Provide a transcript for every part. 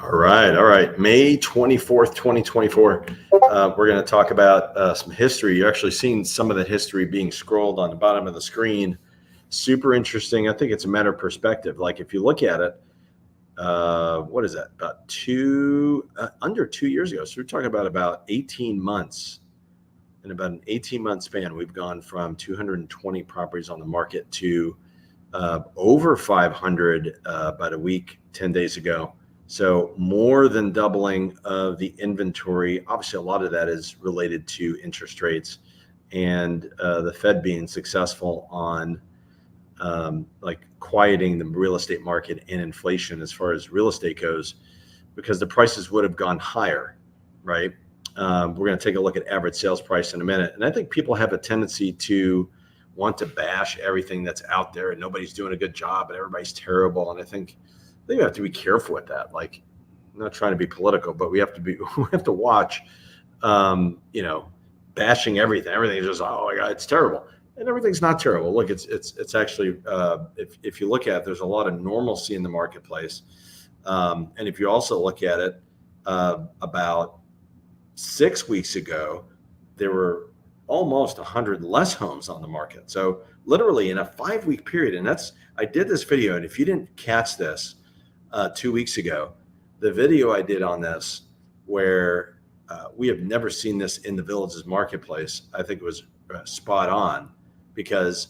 All right, all right. May 24th, 2024. We're going to talk about some history. You're actually seeing some of that history being scrolled on the bottom of the screen. Super interesting. I think it's a matter of perspective. Like if you look at it, what is that? About under 2 years ago. So we're talking about 18 months. In about an 18-month span, we've gone from 220 properties on the market to over 500 about a week, 10 days ago. So more than doubling of the inventory. Obviously, a lot of that is related to interest rates and the Fed being successful on like quieting the real estate market and inflation as far as real estate goes, because the prices would have gone higher, right? We're going to take a look at average sales price in a minute. And I think people have a tendency to want to bash everything that's out there and nobody's doing a good job and everybody's terrible. And I think we have to be careful with that. Like, I'm not trying to be political, but we have to watch, bashing everything. Everything is just, oh my God, it's terrible. And everything's not terrible. Look, it's actually, if you look at it, there's a lot of normalcy in the marketplace. And if you also look at it, about 6 weeks ago, there were almost 100 less homes on the market. So literally in a 5-week period, and I did this video, and if you didn't catch this 2 weeks ago, the video I did on this, where we have never seen this in the Villages marketplace, I think it was spot on, because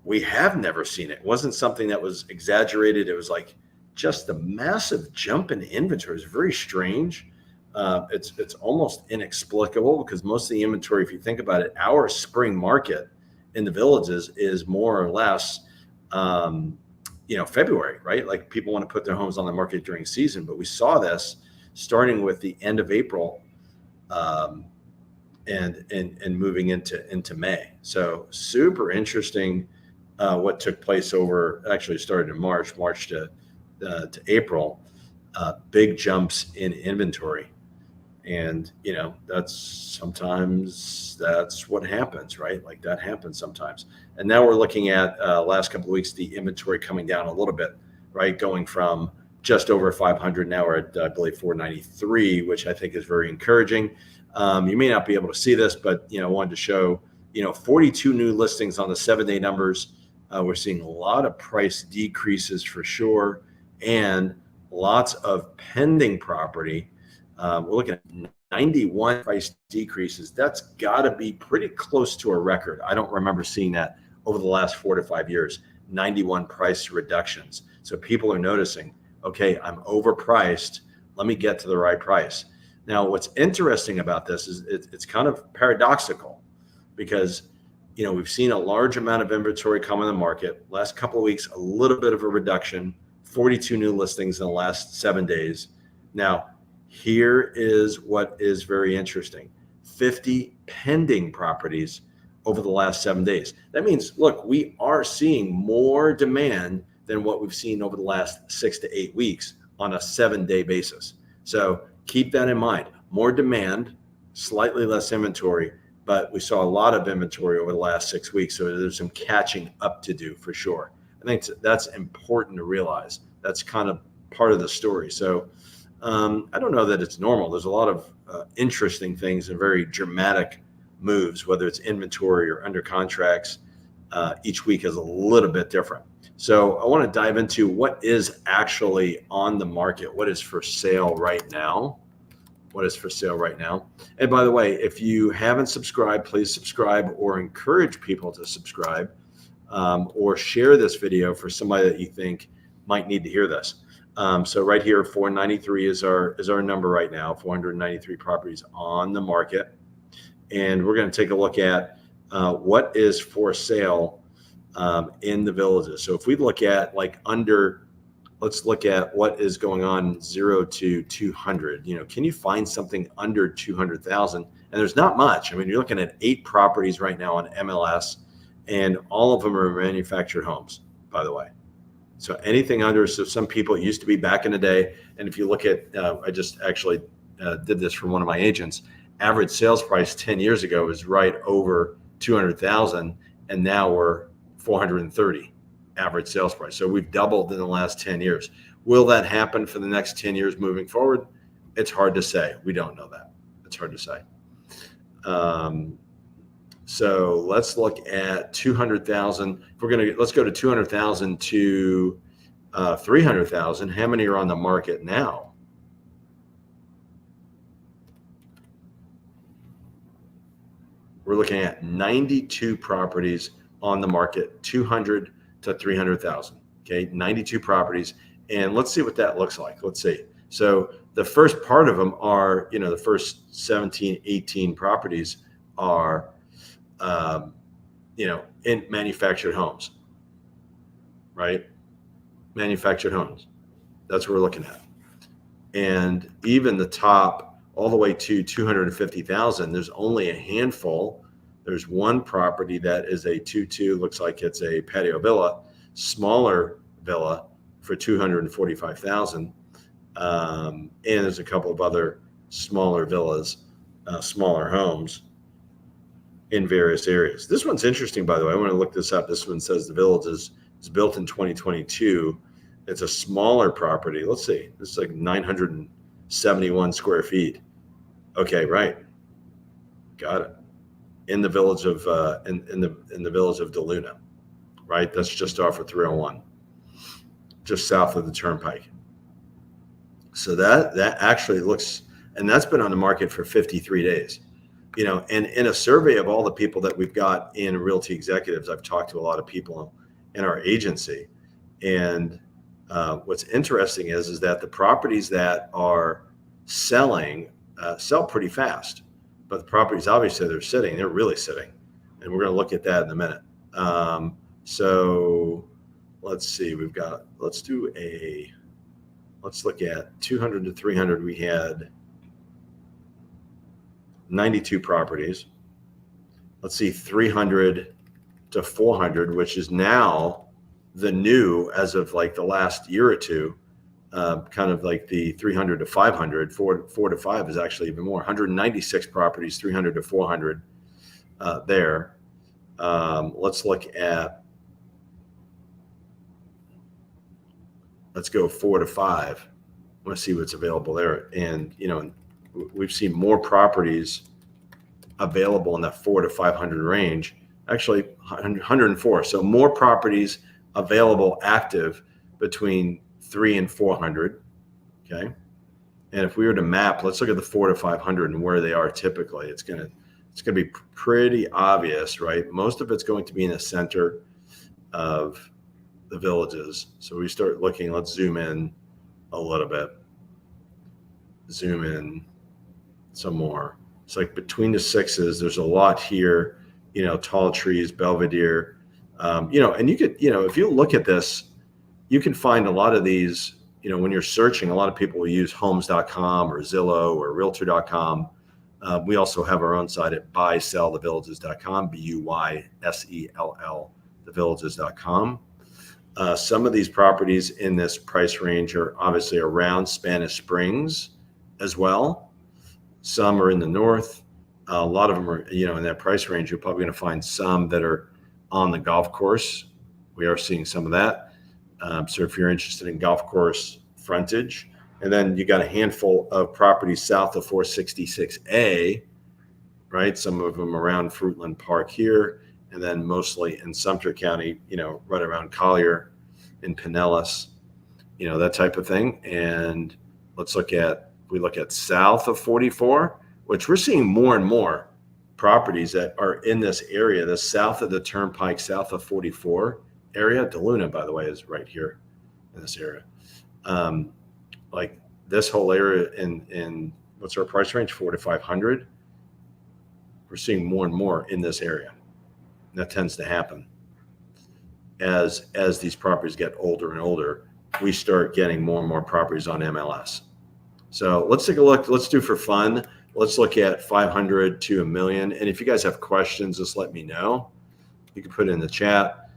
we have never seen it. It wasn't something that was exaggerated. It was like just a massive jump in inventory. It's very strange. It's almost inexplicable, because most of the inventory, if you think about it, our spring market in the Villages is more or less, February, right? Like people want to put their homes on the market during season, but we saw this starting with the end of April, and moving into May. So super interesting what took place actually started in March to April, big jumps in inventory. And, that's what happens, right? Like that happens sometimes. And now we're looking at last couple of weeks, the inventory coming down a little bit, right? Going from just over 500. Now we're at, I believe, 493, which I think is very encouraging. You may not be able to see this, but, I wanted to show, 42 new listings on the 7-day numbers. We're seeing a lot of price decreases for sure, and lots of pending property. We're looking at 91 price decreases. That's got to be pretty close to a record. I don't remember seeing that over the last 4 to 5 years, 91 price reductions. So people are noticing, okay, I'm overpriced. Let me get to the right price. Now, what's interesting about this is it's kind of paradoxical, because, we've seen a large amount of inventory come in the market. Last couple of weeks, a little bit of a reduction, 42 new listings in the last 7 days. Now, here is what is very interesting. 50 pending properties over the last 7 days. That means, look, we are seeing more demand than what we've seen over the last 6 to 8 weeks on a 7-day basis. So keep that in mind. More demand, slightly less inventory, but we saw a lot of inventory over the last 6 weeks. So there's some catching up to do for sure. I think that's important to realize. That's kind of part of the story. So I don't know that it's normal. There's a lot of interesting things and very dramatic moves, whether it's inventory or under contracts. Each week is a little bit different. So I want to dive into what is actually on the market, what is for sale right now. And by the way, if you haven't subscribed, please subscribe, or encourage people to subscribe, or share this video for somebody that you think might need to hear this. So right here, 493 is our number right now, 493 properties on the market. And we're going to take a look at what is for sale in the Villages. So if we look at let's look at what is going on 0 to 200. Can you find something under 200,000? And there's not much. I mean, you're looking at 8 properties right now on MLS, and all of them are manufactured homes, by the way. So anything under, so some people, it used to be back in the day. And if you look at, I just actually did this for one of my agents, average sales price 10 years ago was right over 200,000. And now we're 430. average sales price. So we've doubled in the last 10 years. Will that happen for the next 10 years moving forward? It's hard to say. We don't know that. It's hard to say. So let's look at 200,000. Let's go to 200,000 to 300,000. How many are on the market now? We're looking at 92 properties on the market, 200 to 300,000. Okay, 92 properties. And let's see what that looks like. Let's see. So the first part of them are, the first 17, 18 properties are, in manufactured homes, right? Manufactured homes. That's what we're looking at. And even the top, all the way to 250,000, there's only a handful. There's one property that is a 2-2, looks like it's a patio villa, smaller villa for 245,000. And there's a couple of other smaller villas, smaller homes in various areas. This one's interesting, by the way. I want to look this up. This one says the village is built in 2022. It's a smaller property. Let's see. This is like 971 square feet. Okay, right. Got it. In the village of in the village of DeLuna, right? That's just off of 301, just south of the Turnpike. So that actually looks, and that's been on the market for 53 days. And in a survey of all the people that we've got in Realty Executives, I've talked to a lot of people in our agency, and what's interesting is that the properties that are selling sell pretty fast, but the properties obviously they're really sitting, and we're going to look at that in a minute. So let's see, let's look at 200 to 300. We had 92 properties. Let's see, 300 to 400, which is now the new, as of like the last year or two, kind of like the 300 to 500, 4 to 5 is actually even more. 196 properties, 300 to 400 there. Let's go 4 to 5. I want to see what's available there. And, we've seen more properties available in that 4 to 500 range, actually 104. So more properties available active between 3 and 400. Okay. And if we were to map, let's look at the 4 to 500 and where they are typically. It's going to be pretty obvious, right? Most of it's going to be in the center of the villages. So we start looking, let's zoom in a little bit. Zoom in some more. It's like between the sixes, there's a lot here, tall trees, Belvedere, and you could, if you look at this, you can find a lot of these, when you're searching, a lot of people will use homes.com or Zillow or realtor.com. We also have our own site at buysellthevillages.com, BUYSELL, thevillages.com. Some of these properties in this price range are obviously around Spanish Springs as well. Some are in the north. A lot of them are, in that price range. You're probably going to find some that are on the golf course. We are seeing some of that. So if you're interested in golf course frontage, and then you got a handful of properties south of 466A, right? Some of them around Fruitland Park here, and then mostly in Sumter County, right around Collier and Pinellas, that type of thing. And we look at south of 44, which we're seeing more and more properties that are in this area, the south of the Turnpike, south of 44 area. DeLuna, by the way, is right here in this area. Like this whole area in what's our price range, 4 to 500. We're seeing more and more in this area. And that tends to happen as these properties get older and older. We start getting more and more properties on MLS. So let's take a look. Let's do for fun. Let's look at 500 to $1 million. And if you guys have questions, just let me know. You can put it in the chat.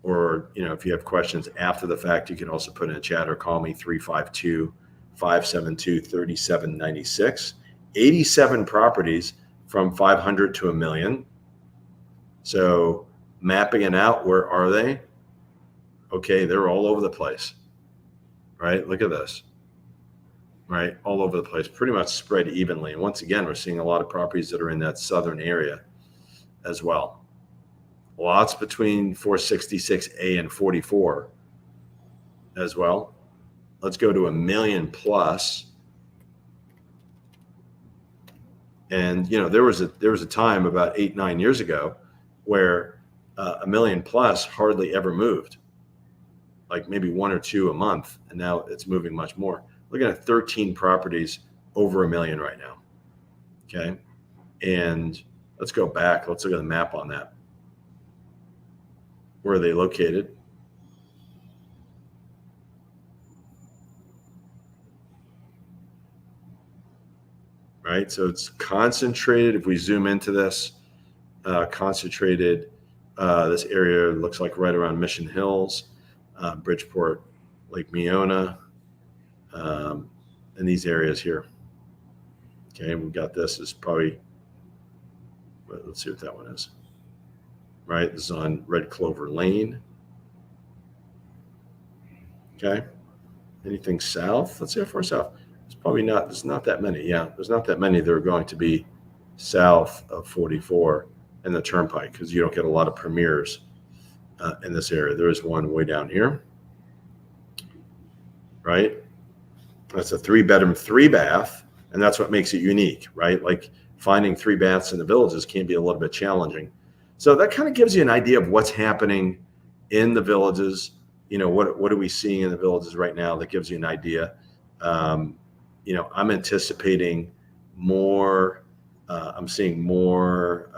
Or, if you have questions after the fact, you can also put in a chat or call me 352-572-3796. 87 properties from 500 to $1 million. So mapping it out. Where are they? Okay, they're all over the place, right? Look at this, right? All over the place, pretty much spread evenly. And once again, we're seeing a lot of properties that are in that southern area as well. Lots between 466A and 44 as well. Let's go to 1 million plus. And there was a time about 8-9 years ago where 1 million plus hardly ever moved, like maybe 1 or 2 a month, and now it's moving much more. Looking at 13 properties over 1 million right now. Okay, and let's go back. Let's look at the map on that. Where are they located? Right, so it's concentrated. If we zoom into this, concentrated, this area looks like right around Mission Hills, Bridgeport, Lake Meona, in these areas here. Okay, we've got this is probably, let's see what that one is. Right, this is on Red Clover Lane. Okay, anything south? Let's see how far south. It's probably not, there's not that many. Yeah, there's not that many that are going to be south of 44 and the Turnpike, because you don't get a lot of premieres in this area. There is one way down here, right? That's a 3-bedroom, 3-bath, and that's what makes it unique, right? Like finding 3 baths in the villages can be a little bit challenging. So that kind of gives you an idea of what's happening in the villages. What are we seeing in the villages right now? That gives you an idea. I'm anticipating more. I'm seeing more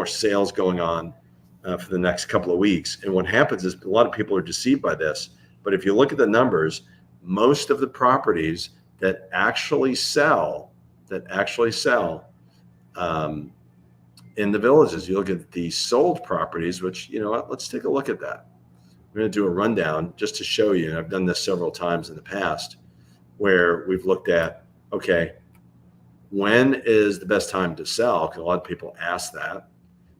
sales going on for the next couple of weeks. And what happens is a lot of people are deceived by this. But if you look at the numbers, most of the properties that actually sell in the villages, you look at the sold properties, which, let's take a look at that. We're going to do a rundown just to show you. And I've done this several times in the past where we've looked at, okay, when is the best time to sell? Because a lot of people ask that.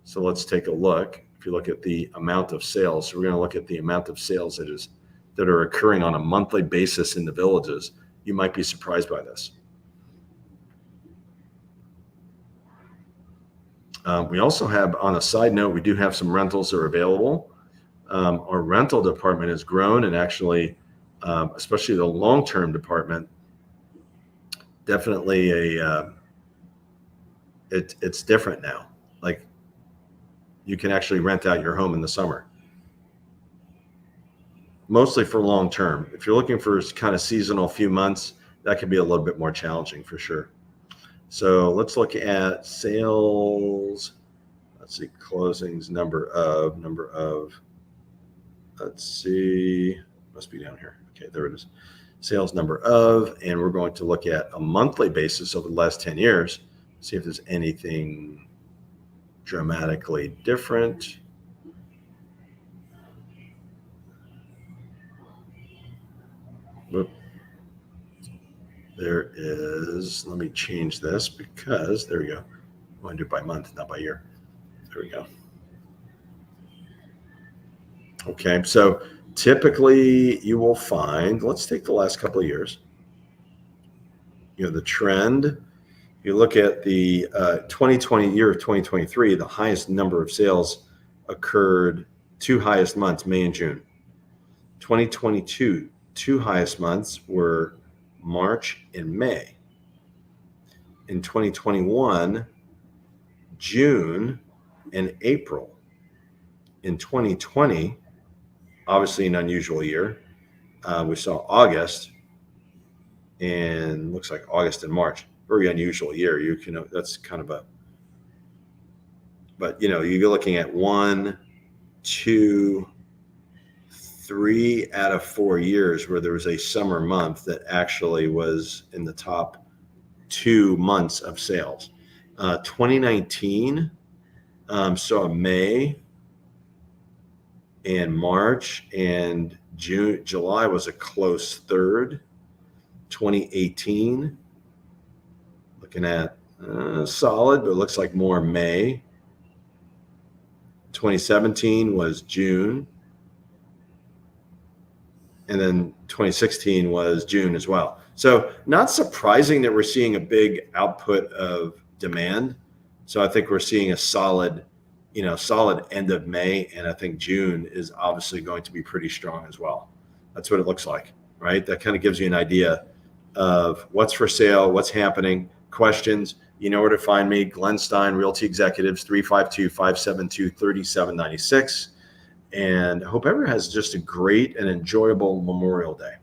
So let's take a look. If you look at the amount of sales, so we're going to look at the amount of sales that are occurring on a monthly basis in the villages. You might be surprised by this. We also have, on a side note, we do have some rentals that are available. Our rental department has grown, and actually, especially the long-term department, definitely it's different now. Like, you can actually rent out your home in the summer, mostly for long-term. If you're looking for kind of seasonal few months, that could be a little bit more challenging for sure. So let's look at sales. Let's see, closings, number of, let's see, must be down here. Okay, there it is. Sales number of, and we're going to look at a monthly basis over the last 10 years, see if there's anything dramatically different. Whoop. There is, let me change this because there we go. I want to do it by month, not by year. There we go. Okay, so typically you will find, let's take the last couple of years, the trend. You look at the 2020 year of 2023, the highest number of sales occurred, 2 highest months, May and June. 2022, 2 highest months were March and May. In 2021, June and April. In 2020, obviously an unusual year, we saw August, and looks like August and March. Very unusual year. That's kind of but you're looking at 1, 2, 3 out of 4 years where there was a summer month that actually was in the top 2 months of sales. 2019 saw May and March, and June, July was a close third. 2018, looking at solid, but it looks like more May. 2017 was June. And then 2016 was June as well. So not surprising that we're seeing a big output of demand. So I think we're seeing a solid end of May. And I think June is obviously going to be pretty strong as well. That's what it looks like, right? That kind of gives you an idea of what's for sale, what's happening, questions. You know where to find me, Glenn Stein, Realty Executives, 352-572-3796. And I hope everyone has just a great and enjoyable Memorial Day.